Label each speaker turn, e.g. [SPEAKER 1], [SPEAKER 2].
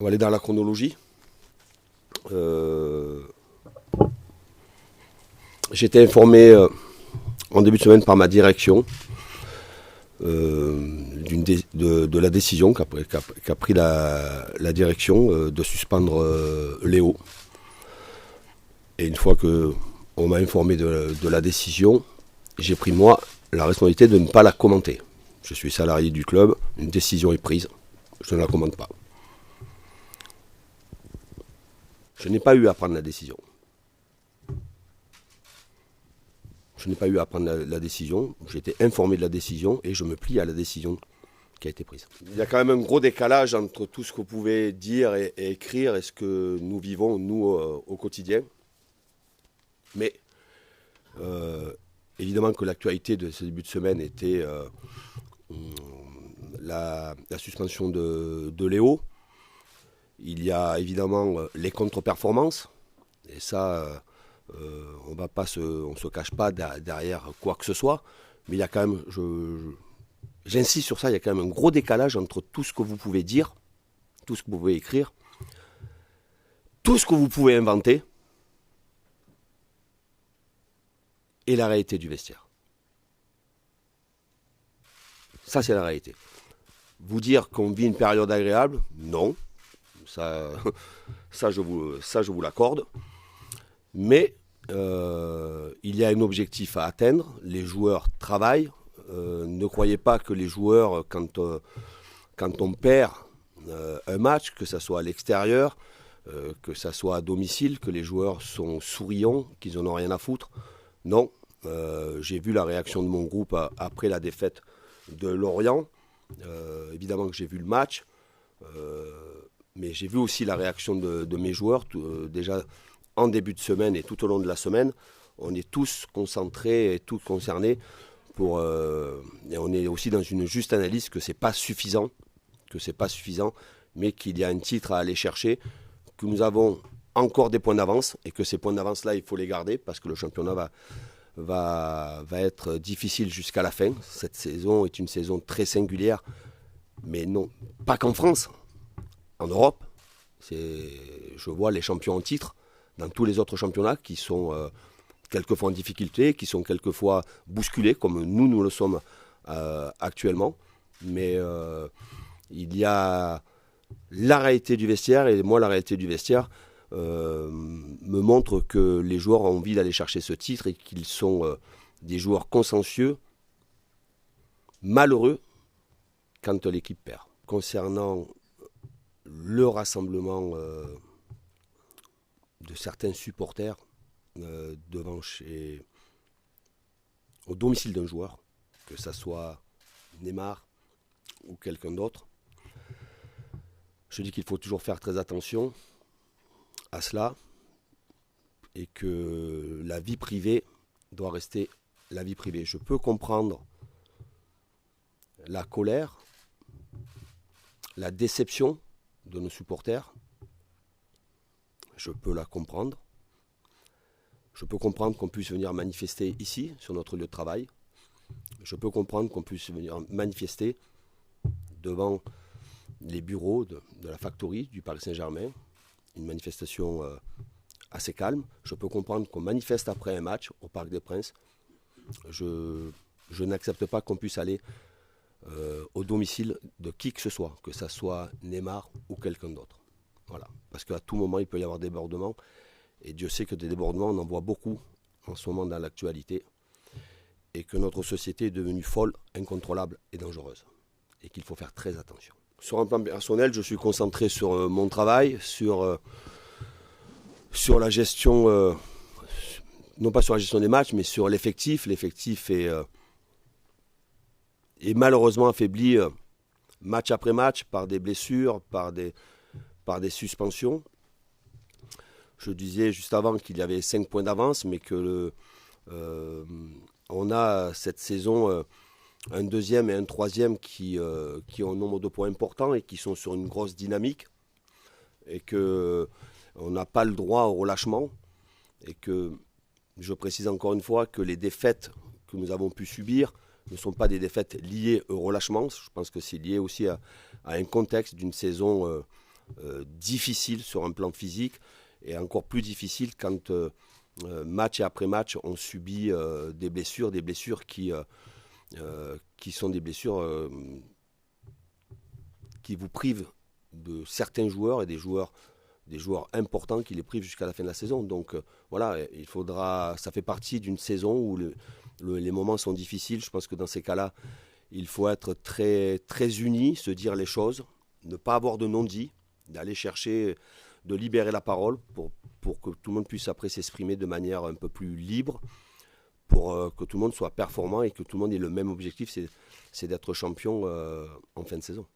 [SPEAKER 1] On va aller dans la chronologie. Euh, J'ai été informé en début de semaine par ma direction de la décision qu'a pris la direction de suspendre Léo. Et une fois qu'on m'a informé de la décision, j'ai pris moi la responsabilité de ne pas la commenter. Je suis salarié du club, une décision est prise, je ne la commente pas. Je n'ai pas eu à prendre la décision. Je n'ai pas eu à prendre la décision. J'ai été informé de la décision et je me plie à la décision qui a été prise. Il y a quand même un gros décalage entre tout ce que vous pouvez dire et écrire et ce que nous vivons, nous, au quotidien. Mais évidemment que l'actualité de ce début de semaine était la suspension de Léo. Il y a évidemment les contre-performances. Et ça, on ne se cache pas derrière quoi que ce soit. Mais il y a quand même, j'insiste sur ça, il y a quand même un gros décalage entre tout ce que vous pouvez dire, tout ce que vous pouvez écrire, tout ce que vous pouvez inventer et la réalité du vestiaire. Ça, c'est la réalité. Vous dire qu'on vit une période agréable, non. Ça, je vous l'accorde. Mais il y a un objectif à atteindre. Les joueurs travaillent. Ne croyez pas que les joueurs, quand on perd un match, que ce soit à l'extérieur, que ce soit à domicile, que les joueurs sont souriants, qu'ils n'en ont rien à foutre. Non. J'ai vu la réaction de mon groupe après la défaite de Lorient. Évidemment que j'ai vu le match. Mais j'ai vu aussi la réaction de mes joueurs, déjà en début de semaine et tout au long de la semaine. On est tous concentrés et tous concernés et on est aussi dans une juste analyse que c'est pas suffisant, mais qu'il y a un titre à aller chercher, que nous avons encore des points d'avance et que ces points d'avance-là, il faut les garder parce que le championnat va être difficile jusqu'à la fin. Cette saison est une saison très singulière, mais non, pas qu'en France. En Europe, je vois les champions en titre dans tous les autres championnats qui sont quelquefois en difficulté, qui sont quelquefois bousculés, comme nous le sommes actuellement. Mais il y a la réalité du vestiaire, et moi, la réalité du vestiaire me montre que les joueurs ont envie d'aller chercher ce titre et qu'ils sont des joueurs consciencieux, malheureux quand l'équipe perd. Concernant le rassemblement de certains supporters au domicile d'un joueur, que ça soit Neymar ou quelqu'un d'autre. Je dis qu'il faut toujours faire très attention à cela et que la vie privée doit rester la vie privée. Je peux comprendre la colère, la déception de nos supporters. Je peux la comprendre. Je peux comprendre qu'on puisse venir manifester ici, sur notre lieu de travail. Je peux comprendre qu'on puisse venir manifester devant les bureaux de la factory du Paris Saint-Germain. Une manifestation assez calme. Je peux comprendre qu'on manifeste après un match au Parc des Princes. Je n'accepte pas qu'on puisse aller au domicile de qui que ce soit Neymar ou quelqu'un d'autre. Voilà. Parce qu'à tout moment, il peut y avoir des débordements. Et Dieu sait que des débordements, on en voit beaucoup en ce moment dans l'actualité. Et que notre société est devenue folle, incontrôlable et dangereuse. Et qu'il faut faire très attention. Sur un plan personnel, je suis concentré sur mon travail, sur la gestion, non pas sur la gestion des matchs, mais sur l'effectif. L'effectif est malheureusement affaibli match après match par des blessures, par des suspensions. Je disais juste avant qu'il y avait 5 points d'avance, mais que on a cette saison un deuxième et un troisième qui ont un nombre de points importants et qui sont sur une grosse dynamique, et qu'on n'a pas le droit au relâchement, et que je précise encore une fois que les défaites que nous avons pu subir ne sont pas des défaites liées au relâchement. Je pense que c'est lié aussi à un contexte d'une saison difficile sur un plan physique et encore plus difficile quand match et après match on subit des blessures qui sont des blessures qui vous privent de certains joueurs et des joueurs importants qui les privent jusqu'à la fin de la saison. Donc voilà, ça fait partie d'une saison où les moments sont difficiles. Je pense que dans ces cas-là, il faut être très, très unis, se dire les choses, ne pas avoir de non-dit, d'aller chercher, de libérer la parole pour que tout le monde puisse après s'exprimer de manière un peu plus libre, pour que tout le monde soit performant et que tout le monde ait le même objectif, c'est d'être champion en fin de saison.